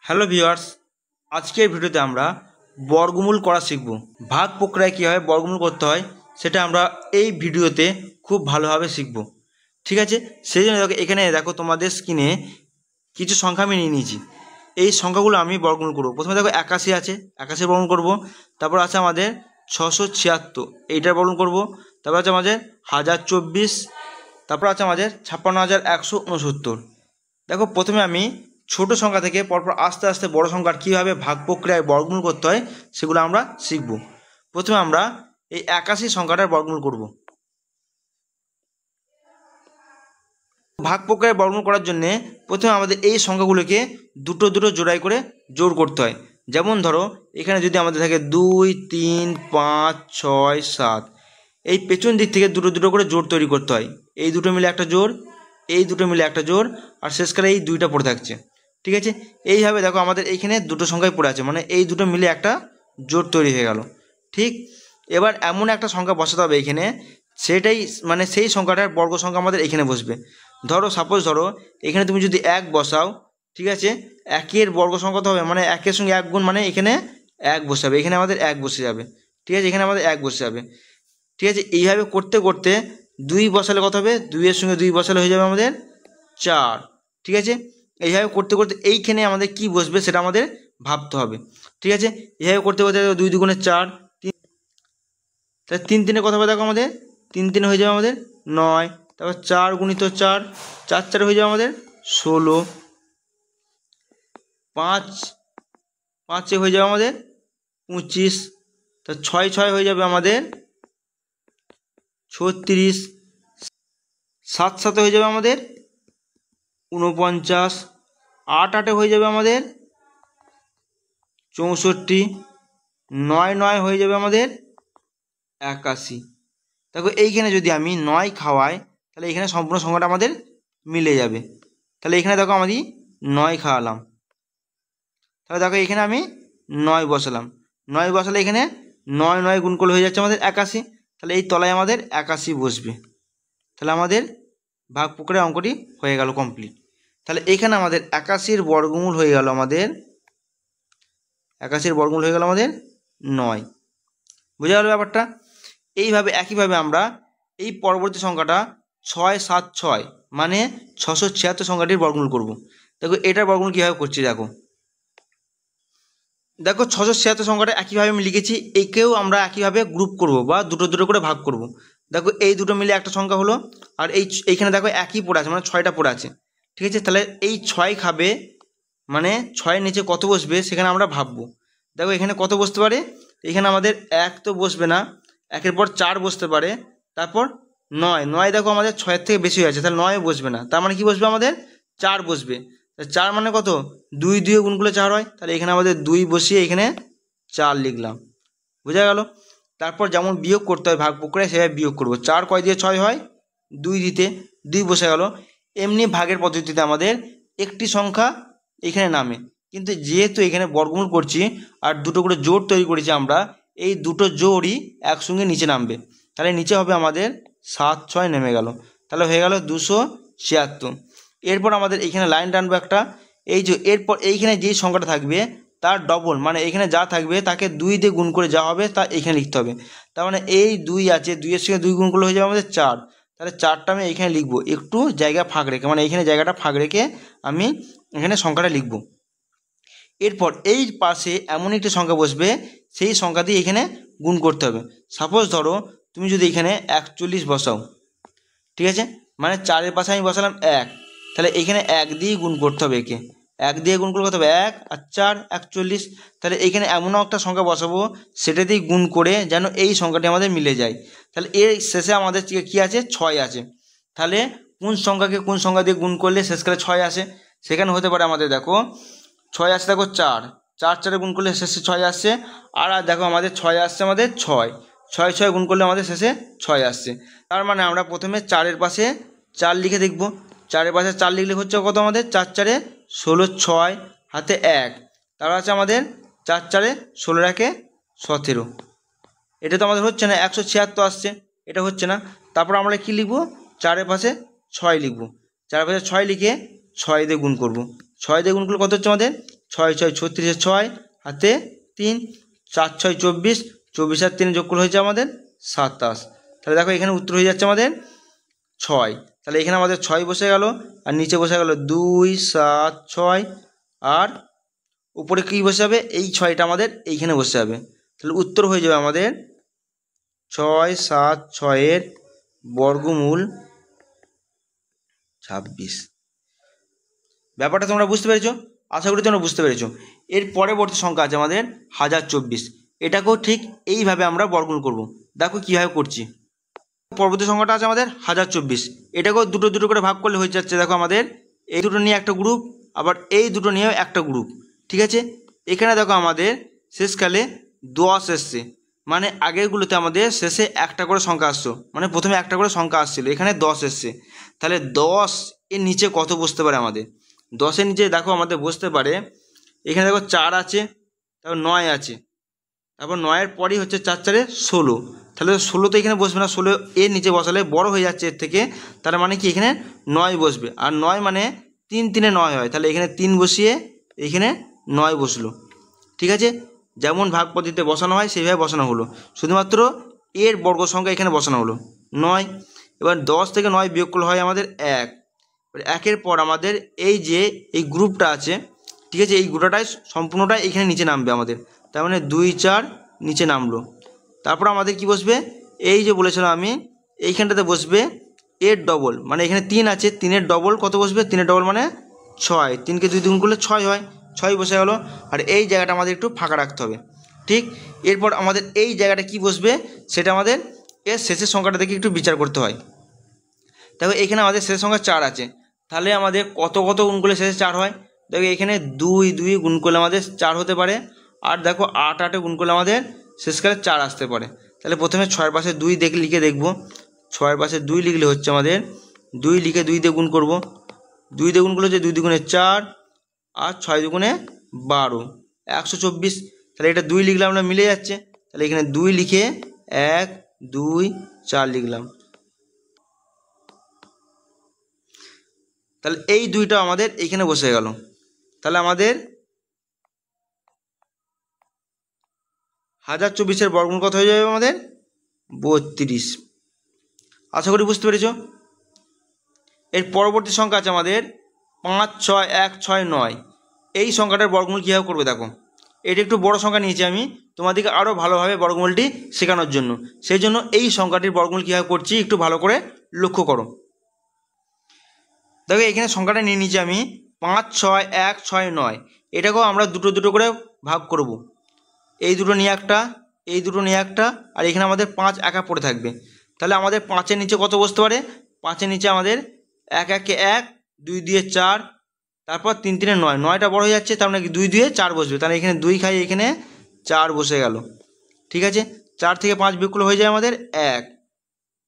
Hello viewers, আজকের ভিডিওতে আমরা বর্গমূল করা শিখব। ভাগ প্রক্রিয়ায় কীভাবে বর্গমূল করতে হয় সেটা আমরা এই ভিডিওতে খুব ভালোভাবে শিখব। ঠিক আছে, সেই জন্য এখানে দেখো তোমাদের স্ক্রিনে কিছু সংখ্যা আমি নিয়ে নিয়েছি। এই সংখ্যাগুলো আমি বর্গমূল করব। প্রথমে দেখো 81 আছে, 81 বর্গমূল করব। তারপর আছে আমাদের 676, এইটার বর্গমূল করব। তারপর আছে আমাদের 1024, তারপর আছে আমাদের 56,169। দেখো প্রথমে আমি ছোট সংখ্যা থেকে পরপর আস্তে আস্তে বড় সংখ্যার কীভাবে ভাগ প্রক্রিয়ায় বর্গমূল করতে হয় সেগুলো আমরা শিখব। প্রথমে আমরা এই 81 সংখ্যাটার বর্গমূল করব। ভাগ প্রক্রিয়ায় বর্গমূল করার জন্যে প্রথমে আমাদের এই সংখ্যাগুলোকে দুটো দুটো জোড়াই করে জোড় করতে হয়। যেমন ধরো এখানে যদি আমাদের থাকে 2, 3, 5, 6, 7, এই পেছন দিক থেকে দুটো দুটো করে জোড় তৈরি করতে হয়। এই দুটো মিলে একটা জোড়, এই দুটো মিলে একটা জোড়, আর শেষকালে এই দুইটা পড়ে থাকছে। ঠিক আছে, এইভাবে দেখো আমাদের এইখানে দুটো সংখ্যাই পড়ে আছে, মানে এই দুটো মিলে একটা জোড় তৈরি হয়ে গেল। ঠিক, এবার এমন একটা সংখ্যা বসাতে হবে এইখানে, সেটাই মানে সেই সংখ্যাটার বর্গ সংখ্যা আমাদের এখানে বসবে। ধরো সাপোজ ধরো এখানে তুমি যদি 1 বসাও, ঠিক আছে, 1-এর বর্গ সংখ্যা তো হবে, মানে 1-এর সঙ্গে 1 গুণ, মানে এখানে 1 বসে যাবে, এখানে আমাদের 1 বসে যাবে। ঠিক আছে, এখানে আমাদের 1 বসে যাবে। ঠিক আছে, এইভাবে করতে করতে 2 বসালে কত হবে, 2-এর সঙ্গে 2 বসালে হয়ে যাবে আমাদের 4। ঠিক আছে, এইভাবে করতে করতে এইখানে আমাদের কি বসবে সেটা আমাদের ভাবতে হবে। ঠিক আছে, এইভাবে করতে করতে 2 দুগুণে 4, তাহলে 3 3-এ কত হবে দেখো আমাদের 3 3 হয়ে যাবে আমাদের 9। তারপর 4 গুণিত 4, 4 4 হয়ে যাবে আমাদের 16। 5 5 হয়ে যাবে আমাদের 25। তা 6 6 হয়ে যাবে আমাদের 36। 7 7 হয়ে যাবে আমাদের 49। 8 8 হয়ে যাবে আমাদের 64। 9 9 হয়ে যাবে আমাদের 81। দেখো এইখানে যদি আমি 9 খাওয়াই তাহলে এখানে সম্পূর্ণ সংখ্যাটা আমাদের মিলে যাবে। তাহলে এখানে দেখো আমি 9 খাওয়ালাম, তাহলে দেখো এখানে আমি 9 বসালাম। 9 বসালে এখানে 9 9 গুণ করলে হয়ে যাচ্ছে আমাদের 81। তাহলে এই তলায় আমাদের 81 বসবে। তাহলে আমাদের ভাগ প্রক্রিয়া অঙ্কটি হয়ে গেল কমপ্লিট। তাহলে এখানে আমাদের 81-র বর্গমূল হয়ে গেল আমাদের 81-র বর্গমূল হয়ে গেল আমাদের 9। বুঝা গেল ব্যাপারটা? এইভাবে একইভাবে আমরা এই পরবর্তী সংখ্যাটা 676 মানে 676 সংখ্যাটির বর্গমূল করব। দেখো এটার বর্গমূল কীভাবে করছি, দেখো 676 সংখ্যাটা একইভাবে আমি লিখেছি। একেও আমরা একইভাবে গ্রুপ করব বা দুটো দুটো করে ভাগ করব। দেখো এই দুটো মিলে একটা সংখ্যা হলো, আর এইখানে দেখো একই পড়ে আছে, মানে 6টা পড়ে আছে। ঠিক আছে, তাহলে এই 6 খাবে, মানে 6-এর নিচে কত বসবে সেখানে আমরা ভাববো। দেখো এখানে কত বসতে পারে, এখানে আমাদের 1 তো বসবে না, 1-এর পর 4 বসতে পারে, তারপর 9 9 দেখো আমাদের 6-এর থেকে বেশি হয়ে আছে, তাহলে 9 বসবে না, তার মানে কি বসবে আমাদের 4 বসবে। 4 মানে কত, 2 2 গুণ করলে 4 হয়, তাহলে এখানে আমাদের 2 বসিয়ে এখানে 4 লিখলাম। বোঝা গেল? তারপর যেমন বিয়োগ করতে হয় ভাগ প্রক্রিয়ায় সেভাবে বিয়োগ করব। 4 কয় দিয়ে 6 হয়, 2 দিতে 2 বসে গেল। এমনি ভাগের পদ্ধতিতে আমাদের একটি সংখ্যা এখানে নামে, কিন্তু যেহেতু এখানে বর্গমূল করছি আর দুটো করে জোড় তৈরি করেছি আমরা, এই দুটো জোড়ই একসঙ্গে নিচে নামবে। তাহলে নিচে হবে আমাদের 7 6 নেমে গেল, তাহলে হয়ে গেল 276। এরপর আমাদের এইখানে লাইন টানবো একটা, এই যে এরপর এইখানে যেই সংখ্যাটা থাকবে তার ডবল, মানে এখানে যা থাকবে তাকে 2 দিয়ে গুণ করে যা হবে তা এখানে লিখতে হবে। তার মানে এই 2 আছে, 2-এর সঙ্গে 2 গুণ করলে হয়ে যাবে আমাদের 4। তাহলে 4টা আমি এখানে লিখবো, একটু জায়গা ফাঁক রেখে, মানে এইখানে জায়গাটা ফাঁক রেখে আমি এখানে সংখ্যাটা লিখব। এরপর এই পাশে এমন একটি সংখ্যা বসবে, সেই সংখ্যা দিয়ে এখানে গুণ করতে হবে। সাপোজ ধরো তুমি যদি এখানে 41 বসাও, ঠিক আছে, মানে 4-এর পাশে আমি বসালাম 1, তাহলে এখানে 1 দিয়ে গুণ করতে হবে, একে 1 দিয়ে গুণ করলে কত হবে 1 আর 4 41। তাহলে এখানে এমনও একটা সংখ্যা বসাবো সেটা দিয়ে গুণ করে যেন এই সংখ্যাটি আমাদের মিলে যায়। তাহলে এর শেষে আমাদের কী আছে, 6 আছে। তাহলে কোন সংখ্যাকে কোন সংখ্যা দিয়ে গুণ করলে শেষকালে 6 আসে, সেখানে হতে পারে আমাদের দেখো 6 আসছে, দেখো 4 4 4-এ গুণ করলে শেষে 6 আসছে। আর দেখো আমাদের 6 আসছে, আমাদের 6 6 6 গুণ করলে আমাদের শেষে 6 আসছে। তার মানে আমরা প্রথমে 4-এর পাশে 4 লিখে দেখব। 4-এর পাশে 4 লিখলে হচ্ছে কত আমাদের, 4 4-এ 16, 6 হাতে 1, তারপর আছে আমাদের 4 4-এ 16 1-এ 17। এটা তো আমাদের হচ্ছে না, 176 আসছে, এটা হচ্ছে না। তারপর আমরা কি লিখব, 4-এর পাশে 6 লিখব। 4-এর পাশে 6 লিখে 6 দিয়ে গুণ করব। 6 দিয়ে গুণ করলে কত হচ্ছে আমাদের ছয় ছয় 36, 6 হাতে 3, 4 6 24, 24 আর 3 যোগ করলে হয়েছে আমাদের 27। তাহলে দেখো এখানে উত্তর হয়ে যাচ্ছে আমাদের 6। তাহলে এখানে আমাদের 6 বসে গেল, আর নিচে বসে গেল 2 7 6, আর উপরে কী বসে যাবে, এই 6টা আমাদের এইখানে বসে যাবে। তাহলে উত্তর হয়ে যাবে আমাদের 6 7 6 বর্গমূল 26। ব্যাপারটা তোমরা বুঝতে পেরেছো? আশা করি তোমরা বুঝতে পেরেছো। এর পরবর্তী সংখ্যা আছে আমাদের 1024। এটাকেও ঠিক এইভাবে আমরা বর্গমূল করব। দেখো কীভাবে করছি। পরবর্তী সংখ্যাটা আছে আমাদের 1024। এটাকেও দুটো দুটো করে ভাগ করলে হয়ে যাচ্ছে। দেখো আমাদের এই দুটো নিয়ে একটা গ্রুপ, আবার এই দুটো নিয়েও একটা গ্রুপ। ঠিক আছে, এখানে দেখো আমাদের শেষকালে 10 এসছে, মানে আগেরগুলোতে আমাদের শেষে একটা করে সংখ্যা আসতো, মানে প্রথমে একটা করে সংখ্যা আসছিল, এখানে 10 এসছে। তাহলে 10 এর নিচে কত বসতে পারে আমাদের? 10-এর নিচে দেখো আমাদের বসতে পারে, এখানে দেখো 4 আছে, তারপর 9 আছে, তারপর 9-এর পরই হচ্ছে 4 4 16। তাহলে 16 তো এখানে বসবে না, 16 এর নিচে বসালে বড় হয়ে যাচ্ছে এর থেকে, তার মানে কি এখানে 9 বসবে। আর 9 মানে 3 3 9 হয়, তাহলে এখানে 3 বসিয়ে এখানে 9 বসলো। ঠিক আছে, যেমন ভাগ পদ্ধতিতে বসানো হয় সেইভাবে বসানো হলো, শুধুমাত্র এর বর্গ সংখ্যা এখানে বসানো হলো 9। এবার 10 থেকে 9 বিয়োগ করলে হয় আমাদের 1। একের পর আমাদের এই যে এই গ্রুপটা আছে, ঠিক আছে, এই গ্রুপটাই সম্পূর্ণটাই এখানে নিচে নামবে আমাদের, তার মানে 2 4 নিচে নামলো। তারপর আমাদের কি বসবে, এই যে বলেছিলাম আমি, এইখানটাতে বসবে এর ডবল, মানে এখানে 3 আছে, 3-এর ডবল কত বসবে, 3-এর ডবল মানে 6, 3কে 2 গুণ করলে 6 হয়, 6 বসে গেল। আর এই জায়গাটা আমাদের একটু ফাঁকা রাখতে হবে। ঠিক, এরপর আমাদের এই জায়গাটা কি বসবে সেটা আমাদের এর শেষের সংখ্যাটা থেকে একটু বিচার করতে হয়। দেখো এখানে আমাদের শেষের সংখ্যা 4 আছে, তাহলে আমাদের কত কত গুণ করলে শেষে 4 হয়? দেখো এখানে 2 2 গুণ করলে আমাদের 4 হতে পারে, আর দেখো 8 8 গুণ করলে আমাদের শেষকালে 4 আসতে পারে। তাহলে প্রথমে 6-এর পাশে 2 লিখে দেখব। 6-এর পাশে 2 লিখলে হচ্ছে আমাদের 2 লিখে 2 দিয়ে গুণ করব। 2 দিয়ে গুণ করলে হচ্ছে 2 দুগুণে 4, আর 6 দুগুণে 12, 124। তাহলে এটা 2 লিখলাম, আমরা মিলে যাচ্ছে। তাহলে এখানে 2 লিখে 1 2 4 লিখলাম। তাহলে এই 2টা আমাদের এইখানে বসে গেল। তাহলে আমাদের 1024-এর বর্গমূল কত হয়ে যাবে আমাদের? 32। আশা করি বুঝতে পেরেছ। এর পরবর্তী সংখ্যা আছে আমাদের 5 6 1 6 9। এই সংখ্যাটার বর্গমূল কীভাবে করবে দেখো। এটা একটু বড় সংখ্যা নিয়েছি আমি তোমাদেরকে আরও ভালোভাবে বর্গমূলটি শেখানোর জন্য, সেই জন্য এই সংখ্যাটির বর্গমূল কীভাবে করছি একটু ভালো করে লক্ষ্য করো। দেখো এখানে সংখ্যাটা নিয়ে নিয়েছি আমি 5 6 1 6 9। এটাকেও আমরা দুটো দুটো করে ভাগ করব। এই দুটো নিয়ে একটা, এই দুটো নিয়ে একটা, আর এখানে আমাদের 5 একা পড়ে থাকবে। তাহলে আমাদের 5-এর নিচে কত বসতে পারে? 5-এর নিচে আমাদের 1 1 1, 2 2 4, তারপর 3 3 9। 9টা বড় হয়ে যাচ্ছে, তার মানে 2 2 4 বসবে। তাহলে এখানে 2 খাই, এখানে 4 বসে গেল। ঠিক আছে, 4 থেকে 5 বিয়োগ করলে হয়ে যায় আমাদের 1।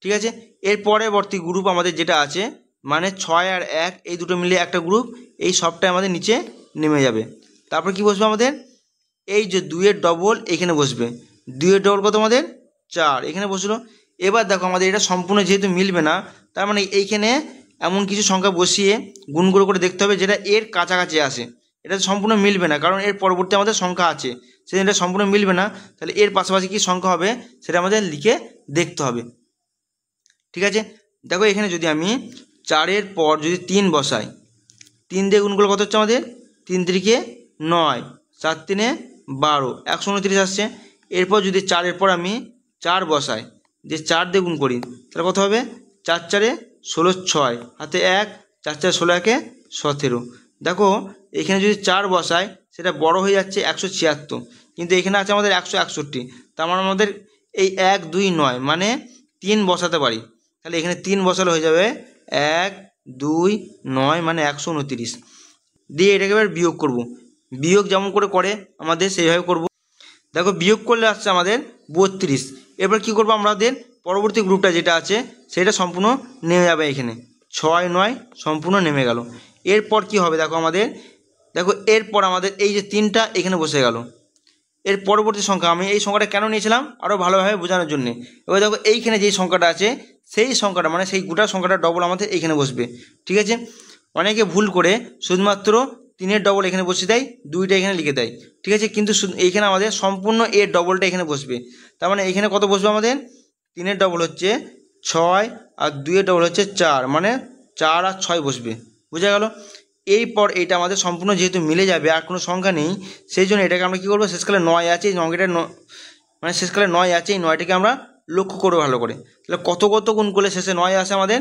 ঠিক আছে, এর পরবর্তী গ্রুপ আমাদের যেটা আছে, মানে 6 আর 1 এই দুটো মিলিয়ে একটা গ্রুপ, এই সবটাই আমাদের নিচে নেমে যাবে। তারপর কি বসবে আমাদের? এই যে 2-এর ডবল এখানে বসবে। 2-এর ডবল কত আমাদের? 4, এখানে বসলো। এবার দেখো আমাদের এটা সম্পূর্ণ যেহেতু মিলবে না, তার মানে এইখানে এমন কিছু সংখ্যা বসিয়ে গুণ করে দেখতে হবে যেটা এর কাছাকাছি আসে। এটা সম্পূর্ণ মিলবে না, কারণ এর পরবর্তী আমাদের সংখ্যা আছে, সেটা এটা সম্পূর্ণ মিলবে না। তাহলে এর পাশাপাশি কী সংখ্যা হবে সেটা আমাদের লিখে দেখতে হবে। ঠিক আছে, দেখো এখানে যদি আমি 4-এর পর যদি 3 বসাই, 3 দিয়ে গুণ করলে কত হচ্ছে আমাদের? 3 3 9, 4 3 12, 129 আসছে। এরপর যদি 4-এর পর আমি 4 বসাই, যে 4 দিয়ে গুণ করি, তাহলে কত হবে? 4 4 16 6 হাতে 1, 4 4 16 1 17। দেখো এখানে যদি 4 বসাই সেটা বড় হয়ে যাচ্ছে 176, কিন্তু এখানে আছে আমাদের 161। তার মানে আমাদের এই 1 2 9 মানে 3 বসাতে পারি। তাহলে এখানে 3 বসালে হয়ে যাবে 1 2 9 মানে 129। দিয়ে এটাকে এবার বিয়োগ করব। বিয়োগ যেমন করে আমাদের সেইভাবে করব। দেখো বিয়োগ করলে আসছে আমাদের 32। এবার কি করব, আমাদের পরবর্তী গ্রুপটা যেটা আছে সেটা সম্পূর্ণ নেমে যাবে। এখানে 6 9 সম্পূর্ণ নেমে গেল। এরপর কি হবে দেখো আমাদের, দেখো এরপর আমাদের এই যে 3টা এখানে বসে গেল। এর পরবর্তী সংখ্যা, আমি এই সংখ্যাটা কেন নিয়েছিলাম আরও ভালোভাবে বোঝানোর জন্যে। এবার দেখো এইখানে যেই সংখ্যাটা আছে সেই সংখ্যাটা মানে সেই গোটা সংখ্যাটা ডবল আমাদের এইখানে বসবে। ঠিক আছে, অনেকে ভুল করে শুধুমাত্র 3-এর ডবল এখানে বসিয়ে দেয়, 2টা এখানে লিখে দেয়, ঠিক আছে। কিন্তু এইখানে আমাদের সম্পূর্ণ এর ডবলটা এখানে বসবে। তার মানে এখানে কত বসবে আমাদের? 3-এর ডবল হচ্ছে 6 আর 2-এর ডবল হচ্ছে 4, মানে 4 আর 6 বসবে, বোঝা গেল। এরপর এইটা আমাদের সম্পূর্ণ যেহেতু মিলে যাবে আর কোনো সংখ্যা নেই, সেই জন্য এটাকে আমরা কী করবো, শেষকালে 9 আছে, এই সংখ্যাটা মানে শেষকালে 9 আছে, এই 9টাকে আমরা লক্ষ্য করবো ভালো করে। তাহলে কত কত গুণ করলে শেষে 9 আসে আমাদের?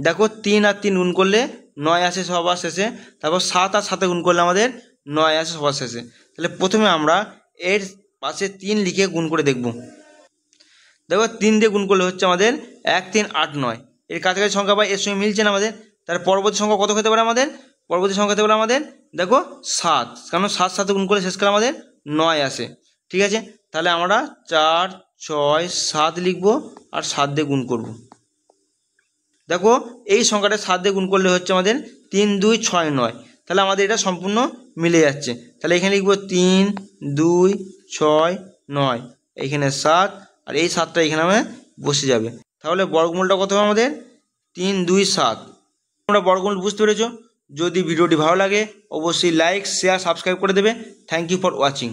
দেখো 3 আর 3 গুণ করলে 9 আসে সবার শেষে, তারপর 7 আর 7 গুণ করলে আমাদের 9 আসে সবার শেষে। তাহলে প্রথমে আমরা এর পাশে 3 লিখে গুণ করে দেখব। দেখো 3 দিয়ে গুণ করলে হচ্ছে আমাদের 1 3 8 9, এর কাছাকাছি সংখ্যা পাই, এর সঙ্গে মিলছে না আমাদের। তার পরবর্তী সংখ্যা কত হতে পারে আমাদের? পরবর্তী সংখ্যা হতে পারে আমাদের দেখো 7, কারণ 7 7 গুণ করলে শেষকালে আমাদের 9 আসে, ঠিক আছে। তাহলে আমরা 4 6 7 লিখবো আর 7 দিয়ে গুণ করব। দেখো এই সংখ্যাটা 7 দিয়ে গুণ করলে হচ্ছে আমাদের 3 2 6 9, তাহলে আমাদের এটা সম্পূর্ণ মিলে যাচ্ছে। তাহলে এখানে লিখবো 3 2 6 9, এইখানে 7, আর এই 7টা এখানে আমাদের বসে যাবে। তাহলে বর্গমূলটা কত হবে আমাদের? 3 2 7। তোমরা বর্গমূল বুঝতে পেরেছো? যদি ভিডিওটি ভালো লাগে অবশ্যই লাইক শেয়ার সাবস্ক্রাইব করে দেবে। Thank you for watching.